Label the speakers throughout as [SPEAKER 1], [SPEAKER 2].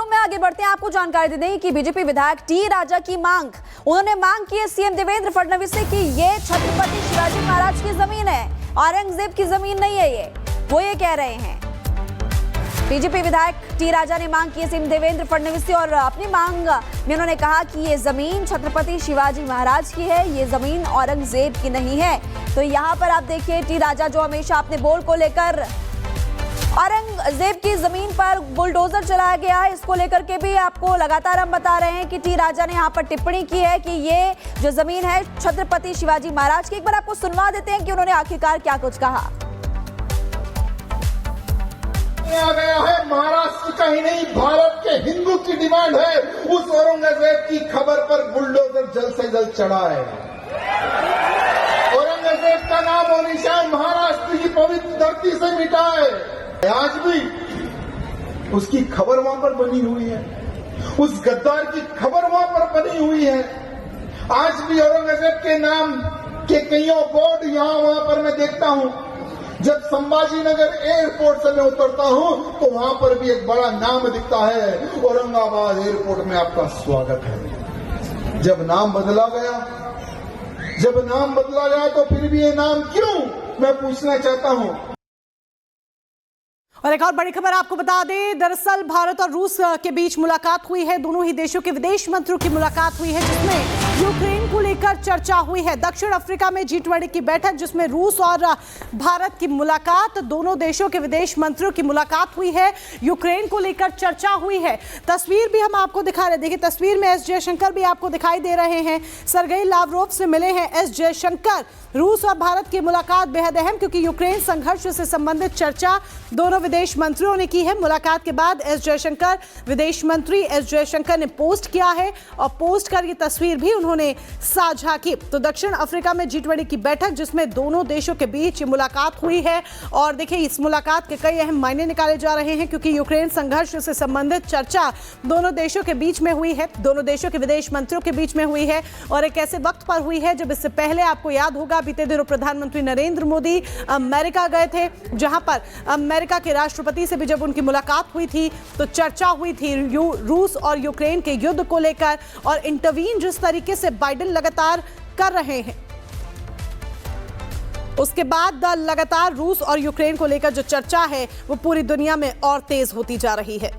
[SPEAKER 1] में आगे बढ़ते हैं, आपको जानकारी दे दें कि बीजेपी विधायक टी राजा की मांग, उन्होंने मांग की है सीएम देवेंद्र फडणवीस से कि ये छत्रपति शिवाजी महाराज की जमीन है, औरंगजेब की जमीन नहीं है। वो ये कह रहे हैं। बीजेपी विधायक टी राजा ने मांग की है सीएम देवेंद्र फडणवीस से और अपनी मांग में उन्होंने कहा कि ये जमीन छत्रपति शिवाजी महाराज की है, ये जमीन औरंगजेब की नहीं है। तो यहाँ पर आप देखिए टी राजा जो हमेशा अपने बोल को लेकर औरंगजेब की जमीन पर बुलडोजर चलाया गया है, इसको लेकर के भी आपको लगातार हम बता रहे हैं कि टी राजा ने यहाँ पर टिप्पणी की है कि ये जो जमीन है छत्रपति शिवाजी महाराज की। एक बार आपको सुनवा देते हैं कि उन्होंने आखिरकार क्या कुछ कहा।
[SPEAKER 2] आ गया है, महाराष्ट्र का ही नहीं भारत के हिंदू की डिमांड है, उस औरंगजेब की खबर पर बुलडोजर जल्द से जल्द चढ़ाए। औरंगजेब का नाम और निशान महाराष्ट्र की पवित्र धरती से मिटाए। आज भी उसकी खबर वहां पर बनी हुई है, उस गद्दार की खबर वहां पर बनी हुई है। आज भी औरंगजेब के नाम के कईयों बोर्ड यहां वहां पर मैं देखता हूं। जब संभाजी नगर एयरपोर्ट से मैं उतरता हूं तो वहां पर भी एक बड़ा नाम दिखता है, औरंगाबाद एयरपोर्ट में आपका स्वागत है। जब नाम बदला गया तो फिर भी ये नाम क्यों, मैं पूछना चाहता हूं।
[SPEAKER 3] और एक और बड़ी खबर आपको बता दें, दरअसल भारत और रूस के बीच मुलाकात हुई है। दोनों ही देशों के विदेश मंत्रियों की मुलाकात हुई है, जिसमें यूक्रेन को लेकर चर्चा हुई है। दक्षिण अफ्रीका में G20 की बैठक, जिसमें रूस और भारत की मुलाकात, दोनों देशों के विदेश मंत्रियों की मुलाकात हुई है। यूक्रेन को लेकर चर्चा हुई है। तस्वीर भी हम आपको दिखा रहे हैं। देखिए तस्वीर में एस जयशंकर भी आपको दिखाई दे रहे हैं। सर्गेई लावरोव से मिले हैं एस जयशंकर। रूस और भारत की मुलाकात बेहद अहम, क्योंकि यूक्रेन संघर्ष से संबंधित चर्चा दोनों विदेश मंत्रियों ने की है। मुलाकात के बाद एस जयशंकर, विदेश मंत्री एस जयशंकर ने पोस्ट किया है और पोस्ट कर ये तस्वीर भी उन्होंने साझा की। तो दक्षिण अफ्रीका में G20 की बैठक, जिसमें दोनों देशों के बीच मुलाकात हुई है और देखिए इस मुलाकात के कई अहम मायने निकाले जा रहे हैं, क्योंकि यूक्रेन संघर्ष से संबंधित चर्चा दोनों देशों के बीच में हुई है, दोनों देशों के विदेश मंत्रियों के बीच में हुई है और एक ऐसे वक्त पर हुई है जब इससे पहले आपको याद होगा बीते दिनों प्रधानमंत्री नरेंद्र मोदी अमेरिका गए थे, जहां पर अमेरिका के राष्ट्रपति से भी जब उनकी मुलाकात हुई थी तो चर्चा हुई थी रूस और यूक्रेन के युद्ध को लेकर और इंटरवीन जिस तरीके से बाइडेन लगातार कर रहे हैं, उसके बाद लगातार रूस और यूक्रेन को लेकर जो चर्चा है वो पूरी दुनिया में और तेज होती जा रही है।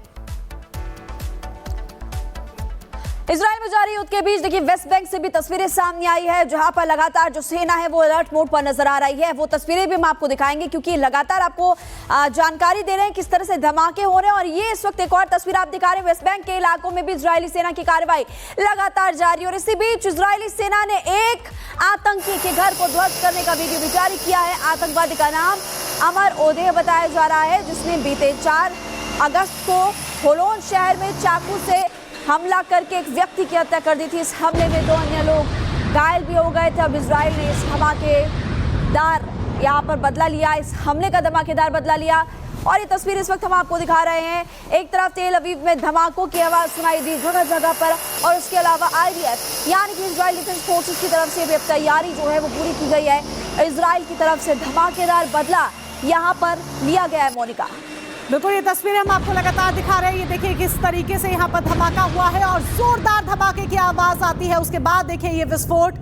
[SPEAKER 1] इजराइल में जारी युद्ध के बीच देखिए वेस्ट बैंक से भी तस्वीरें सामने आई है, जहां पर लगातार जो सेना है वो अलर्ट मोड पर नजर आ रही है। वो तस्वीरें भी हम आपको दिखाएंगे, क्योंकि लगातार आपको जानकारी दे रहे हैं किस तरह से धमाके हो रहे हैं। और ये इस वक्त एक और तस्वीर आप दिखा रहे हैं, वेस्ट बैंक के इलाकों में भी इजरायली सेना की कार्रवाई लगातार जारी। और इसी बीच इजरायली सेना ने एक आतंकी के घर को ध्वस्त करने का वीडियो भी जारी किया है। आतंकवादी का नाम अमर ओदेह बताया जा रहा है, जिसने बीते 4 अगस्त को होलोन शहर में चाकू से हमला करके एक व्यक्ति की हत्या कर दी थी। इस हमले में 2 अन्य लोग घायल भी हो गए थे। अब इजराइल ने इस धमाकेदार यहाँ पर बदला लिया, इस हमले का धमाकेदार बदला लिया। और ये तस्वीर इस वक्त हम आपको दिखा रहे हैं। एक तरफ तेल अवीव में धमाकों की आवाज सुनाई दी जगह जगह पर, और उसके अलावा IDF यानी कि इजराइल डिफेंस फोर्सेस की तरफ से भी अब तैयारी जो है वो पूरी की गई है। इजराइल की तरफ से धमाकेदार बदला यहाँ पर लिया गया है। मोनिका,
[SPEAKER 3] बिल्कुल ये तस्वीरें हम आपको लगातार दिखा रहे हैं। ये देखिए किस तरीके से यहाँ पर धमाका हुआ है और जोरदार धमाके की आवाज आती है। उसके बाद देखिए ये विस्फोट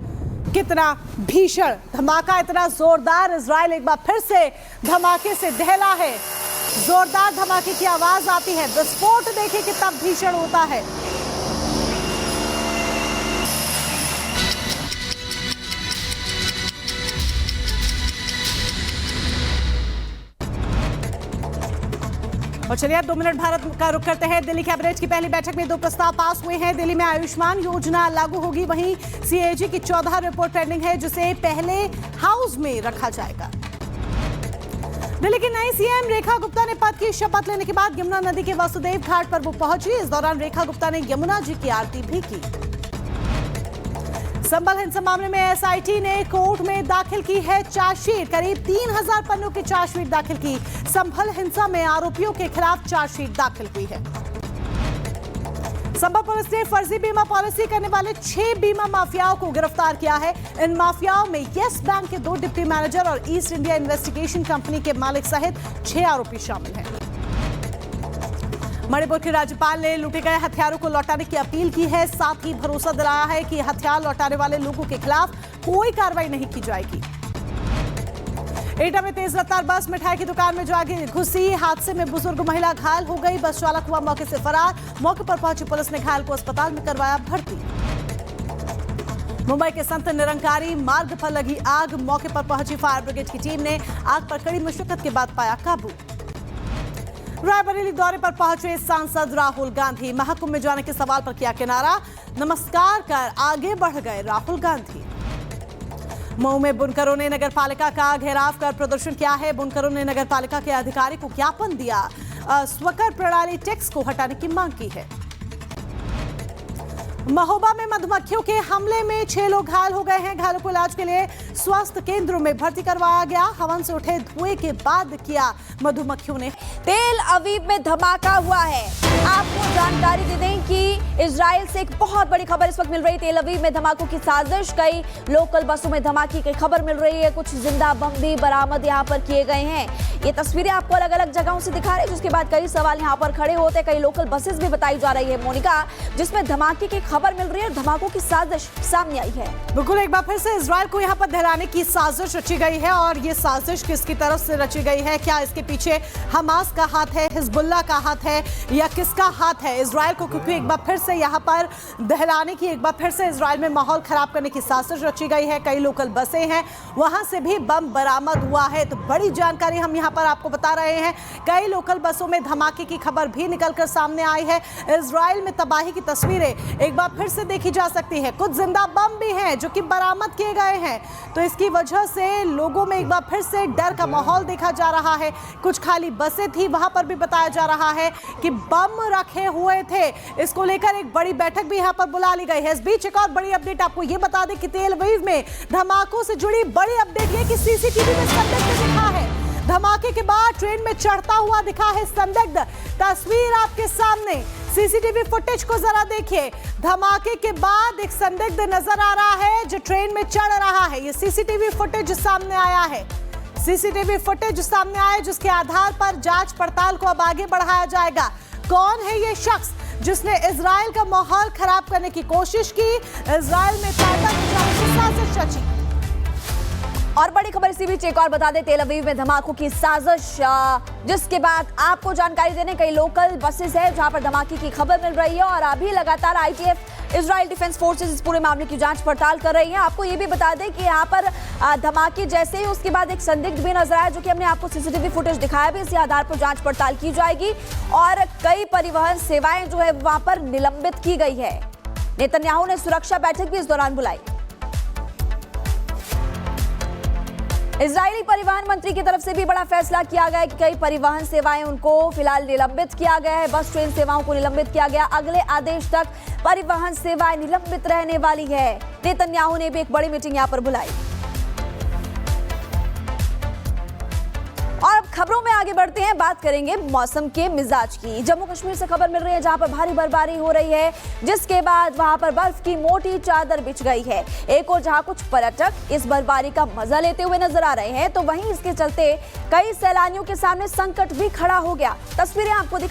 [SPEAKER 3] कितना भीषण, धमाका इतना जोरदार, इजराइल एक बार फिर से धमाके से दहला है। जोरदार धमाके की आवाज आती है, विस्फोट देखिए कितना भीषण होता है। और चलिए अब 2 मिनट भारत का रुख करते हैं। दिल्ली कैबिनेट की पहली बैठक में 2 प्रस्ताव पास हुए हैं। दिल्ली में आयुष्मान योजना लागू होगी, वहीं CAG की 14 रिपोर्ट पेंडिंग है, जिसे पहले हाउस में रखा जाएगा। दिल्ली की नई CM रेखा गुप्ता ने पद की शपथ लेने के बाद यमुना नदी के वासुदेव घाट पर वो पहुंची। इस दौरान रेखा गुप्ता ने यमुना जी की आरती भी की। संभल हिंसा मामले में SIT ने कोर्ट में दाखिल की है चार्जशीट। करीब 3000 पन्नों की चार्जशीट दाखिल की। संभल हिंसा में आरोपियों के खिलाफ चार्जशीट दाखिल हुई है। संभल पुलिस ने फर्जी बीमा पॉलिसी करने वाले 6 बीमा माफियाओं को गिरफ्तार किया है। इन माफियाओं में येस बैंक के 2 डिप्टी मैनेजर और ईस्ट इंडिया इन्वेस्टिगेशन कंपनी के मालिक सहित 6 आरोपी शामिल हैं। मणिपुर के राज्यपाल ने लूटे गए हथियारों को लौटाने की अपील की है, साथ ही भरोसा दिलाया है कि हथियार लौटाने वाले लोगों के खिलाफ कोई कार्रवाई नहीं की जाएगी। एटा में तेज रफ्तार बस मिठाई की दुकान में जाके घुसी, हादसे में बुजुर्ग महिला घायल हो गई। बस चालक हुआ मौके से फरार। मौके पर पहुंची पुलिस ने घायल को अस्पताल में करवाया भर्ती। मुंबई के संत निरंकारी मार्ग पर लगी आग, मौके पर पहुंची फायर ब्रिगेड की टीम ने आग पर कड़ी मशक्कत के बाद पाया काबू। रायबरेली दौरे पर पहुंचे सांसद राहुल गांधी, महाकुंभ में जाने के सवाल पर किया किनारा, नमस्कार कर आगे बढ़ गए राहुल गांधी। मऊ में बुनकरों ने नगरपालिका का घेराव कर प्रदर्शन किया है। बुनकरों ने नगरपालिका के अधिकारी को ज्ञापन दिया, स्वकर प्रणाली टैक्स को हटाने की मांग की है। महोबा में मधुमक्खियों के हमले में 6 लोग घायल हो गए हैं। घायलों को इलाज के लिए स्वास्थ्य केंद्रों में भर्ती करवाया गया। हवन से उठे धुएं के बाद किया मधुमक्खियों ने।
[SPEAKER 1] तेल अवीव में धमाका हुआ है। आपको जानकारी दे दें कि इजराइल से एक बहुत बड़ी खबर इस वक्त मिल रही है। तेल अवीव में धमाकों की साजिश, कई लोकल बसों में धमाके की खबर मिल रही है। कुछ जिंदा बम भी बरामद यहाँ पर किए गए हैं। ये तस्वीरें आपको अलग अलग जगहों से दिखा रहे हैं, जिसके बाद कई सवाल यहाँ पर खड़े होते हैं। कई लोकल बसेस भी बताई जा रही है मोनिका, जिसमें धमाके की खबर मिल रही है। धमाकों की साजिश सामने आई है।
[SPEAKER 3] बिल्कुल, एक बार फिर से इजराइल को यहाँ पर दहलाने की साजिश रची गई है। और ये साजिश किसकी तरफ से रची गई है? क्या इसके पीछे हमास का हाथ है, हिजबुल्लाह का हाथ है, या किसका हाथ है? इजराइल को क्योंकि एक बार फिर से यहाँ पर दहलाने की, एक बार फिर से इजराइल में माहौल खराब करने की साजिश रची गई है। कई लोकल बसें हैं, वहां से भी बम बरामद हुआ है। तो बड़ी जानकारी हम यहाँ पर आपको बता रहे हैं। कई लोकल बसों में धमाके की खबर भी निकलकर सामने आई है। इजराइल में तबाही की तस्वीरें एक बार फिर से देखी जा सकती है। कुछ जिंदा बम भी हैं जो कि बरामद किए गए हैं। तो इसकी वजह से लोगों में एक बार फिर से डर का माहौल देखा जा रहा है। कुछ खाली बसें थी, वहां पर भी बताया जा रहा है कि बम रखे हुए थे। इसको लेकर एक बड़ी बैठक भी यहां पर बुला ली गई है। इस बीच एक और बड़ी अपडेट आपको ये बता दें कि तेल अवीव में धमाकों से जुड़ी बड़ी अपडेट ये कि सीसीटीवी में संदिग्ध दिखा है। धमाके के बाद ट्रेन में चढ़ता हुआ दिखा है संदिग्ध। तस्वीर आपके सामने, सीसीटीवी फुटेज को जरा देखिए। धमाके के बाद एक संदिग्ध नजर आ रहा है जो ट्रेन में चढ़ रहा है। ये सीसीटीवी फुटेज सामने आया है। सीसीटीवी फुटेज सामने आया, जिसके आधार पर जांच पड़ताल को अब आगे बढ़ाया जाएगा। कौन है ये शख्स जिसने इजराइल का माहौल खराब करने की कोशिश की, इजराइल में पैदा की साजिश रची।
[SPEAKER 1] और बड़ी खबर इसी बीच एक और बता दें, तेल अवीव में धमाकों की साजिश, जिसके बाद आपको जानकारी देने कई लोकल बसेस है जहां पर धमाके की खबर मिल रही है। और अभी लगातार आईटीएफ, इजराइल डिफेंस फोर्सेस इस पूरे मामले की जांच पड़ताल कर रही है। आपको ये भी बता दें कि यहाँ पर धमाके जैसे ही उसके बाद एक संदिग्ध भी नजर आया, जो कि हमने आपको सीसीटीवी फुटेज दिखाया भी। इसी आधार पर जांच पड़ताल की जाएगी और कई परिवहन सेवाएं जो है वहां पर निलंबित की गई है। नेतन्याहू ने सुरक्षा बैठक भी इस दौरान बुलाई। इजरायली परिवहन मंत्री की तरफ से भी बड़ा फैसला किया गया है कि कई परिवहन सेवाएं उनको फिलहाल निलंबित किया गया है। बस ट्रेन सेवाओं को निलंबित किया गया। अगले आदेश तक परिवहन सेवाएं निलंबित रहने वाली है। नेतन्याहू ने भी एक बड़ी मीटिंग यहां पर बुलाई। और अब खबरों में आगे बढ़ते हैं, बात करेंगे मौसम के मिजाज की। जम्मू कश्मीर से खबर मिल रही है जहां पर भारी बर्फबारी हो रही है, जिसके बाद वहां पर बर्फ की मोटी चादर बिछ गई है। एक और जहां कुछ पर्यटक इस बर्फबारी का मजा लेते हुए नजर आ रहे हैं, तो वहीं इसके चलते कई सैलानियों के सामने संकट भी खड़ा हो गया। तस्वीरें आपको दिखा